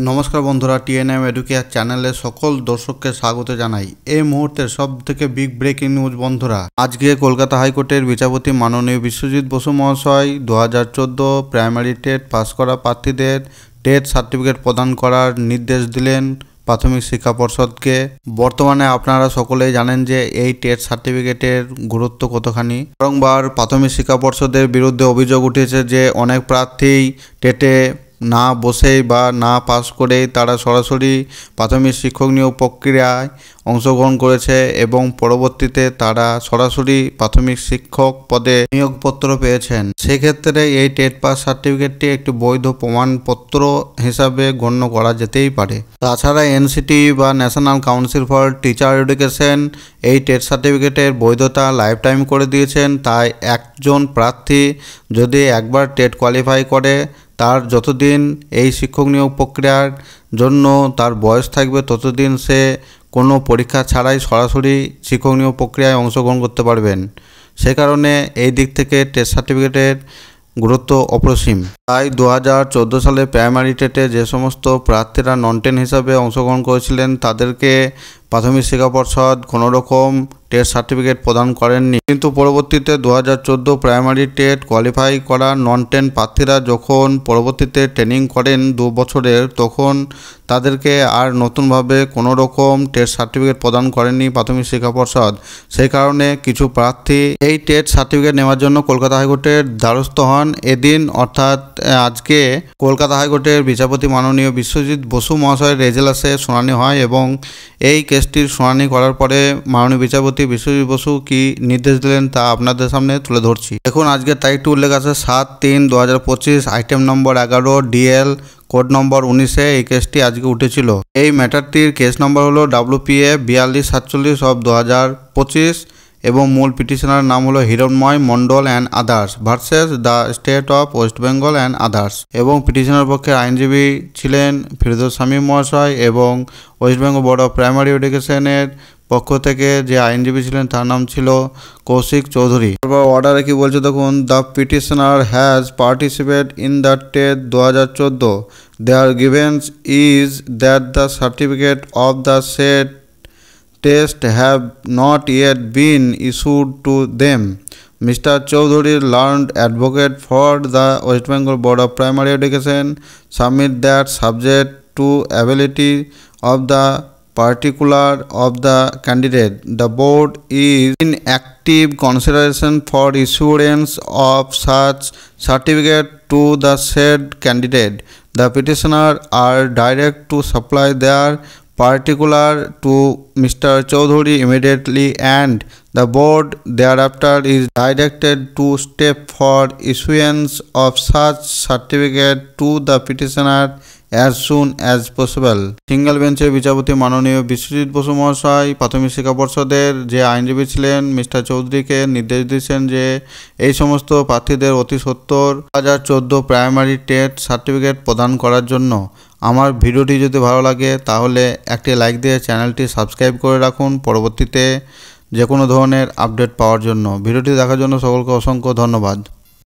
নমস্কার বন্ধুরা, TNM educare চ্যানেলে সকল দর্শককে স্বাগত জানাই। এই মুহূর্তের সবথেকে বিগ ব্রেকিং নিউজ বন্ধুরা, আজকে কলকাতা হাইকোর্টের বিচারপতি মাননীয় বিশ্বজিৎ বসু মহাশয় 2014 প্রাইমারি টেট পাস করা প্রার্থীদের টেট সার্টিফিকেট প্রদান করার নির্দেশ দিলেন প্রাথমিক শিক্ষা পর্ষদকে। বর্তমানে আপনারা সকলেই জানেন যে এই টেট সার্টিফিকেটের গুরুত্ব কতখানি। বারংবার প্রাথমিক শিক্ষা পর্ষদের বিরুদ্ধে অভিযোগ উঠেছে যে অনেক প্রার্থী টেটে না বসেই বা না পাস করেই তারা সরাসরি প্রাথমিক শিক্ষক নিয়োগ প্রক্রিয়ায় অংশগ্রহণ করেছে এবং পরবর্তীতে তারা সরাসরি প্রাথমিক শিক্ষক পদে নিয়োগপত্র পেয়েছেন। সেক্ষেত্রে এই টেট পাস সার্টিফিকেটটি একটি বৈধ প্রমাণপত্র হিসাবে গণ্য করা যেতেই পারে। তাছাড়া এনসিটি বা national council for teacher education এই টেট সার্টিফিকেটের বৈধতা লাইফ টাইম করে দিয়েছেন। তাই একজন প্রার্থী যদি একবার টেট কোয়ালিফাই করে, তার যতদিন এই শিক্ষক নিয়োগ প্রক্রিয়ার জন্য তার বয়স থাকবে ততদিন সে কোনো পরীক্ষা ছাড়াই সরাসরি শিক্ষক নিয়োগ প্রক্রিয়ায় অংশগ্রহণ করতে পারবেন। সে কারণে এই দিক থেকে টেট সার্টিফিকেটের গুরুত্ব অপরিসীম। তাই 2014 সালে প্রাইমারি টেটে যে সমস্ত প্রার্থীরা নন টেন হিসাবে অংশগ্রহণ করেছিলেন তাদেরকে প্রাথমিক শিক্ষা পর্ষদ কোনো রকম টেট সার্টিফিকেট প্রদান করেননি। কিন্তু পরবর্তীতে 2014 প্রাইমারি টেট কোয়ালিফাই করা নন টেন প্রার্থীরা যখন পরবর্তীতে ট্রেনিং করেন 2 বছরের, তখন তাদেরকে আর নতুনভাবে কোনো রকম টেট সার্টিফিকেট প্রদান করেননি প্রাথমিক শিক্ষা পর্ষদ। সেই কারণে কিছু প্রার্থী এই টেট সার্টিফিকেট নেওয়ার জন্য কলকাতা হাইকোর্টের দ্বারস্থ হন। এদিন অর্থাৎ আজকে কলকাতা হাইকোর্টের বিচারপতি মাননীয় বিশ্বজিৎ বসু মহাশয়ের এজলাসে শুনানি হয় এবং এই কেসটির শুনানি করার পরে মাননীয় বিচারপতি বিশ্বজিৎ বসু কি নির্দেশ দিলেন তা আপনাদের সামনে তুলে ধরছি। দেখুন, আজকের তারিখটি উল্লেখ আছে 7/3/2025, item number 11, DL code number 19-এ এই কেসটি আজকে উঠেছিল। এই ম্যাটারটির কেস নম্বর হলো WPA 4247/2025 এবং মূল পিটিশনার নাম হলো Hiranmay Mondal and others versus the state of West Bengal and others. এবং পিটিশনার পক্ষে আইনজীবী ছিলেন ফিরদৌস শামীম মহাশয় এবং West Bengal board of primary এডুকেশনের পক্ষ থেকে যে আইনজীবী ছিলেন তার নাম ছিল কৌশিক চৌধুরী। তারপর অর্ডারে কি বলছে দেখুন, the petitioner has participate in the TET 2014. Their grievance is that the certificate of the said test have not yet been issued to them. Mr. Choudhury, learned advocate for the West Bengal Board of Primary Education, submit that subject to ability of the particular of the candidate, the board is in active consideration for issuance of such certificate to the said candidate. The petitioner are direct to supply their particular to Mr. Choudhury immediately, and the board thereafter is directed to step for issuance of such certificate to the petitioner as soon as possible. Single বেঞ্চের বিচারপতি মাননীয় বিশ্বজিৎ বসু মহাশয় প্রাথমিক শিক্ষা পর্ষদের যে আইনজীবী ছিলেন মিস্টার চৌধুরীকে নির্দেশ দিয়েছেন যে এই সমস্ত প্রার্থীদের অতি সত্বর 2014 প্রাইমারি টেট সার্টিফিকেট প্রদান করার জন্য। আমার ভিডিওটি যদি ভালো লাগে তাহলে একটি লাইক দিয়ে চ্যানেলটি সাবস্ক্রাইব করে রাখুন পরবর্তীতে যে কোনো ধরনের আপডেট পাওয়ার জন্য। ভিডিওটি দেখার জন্য সকলকে অসংখ্য ধন্যবাদ।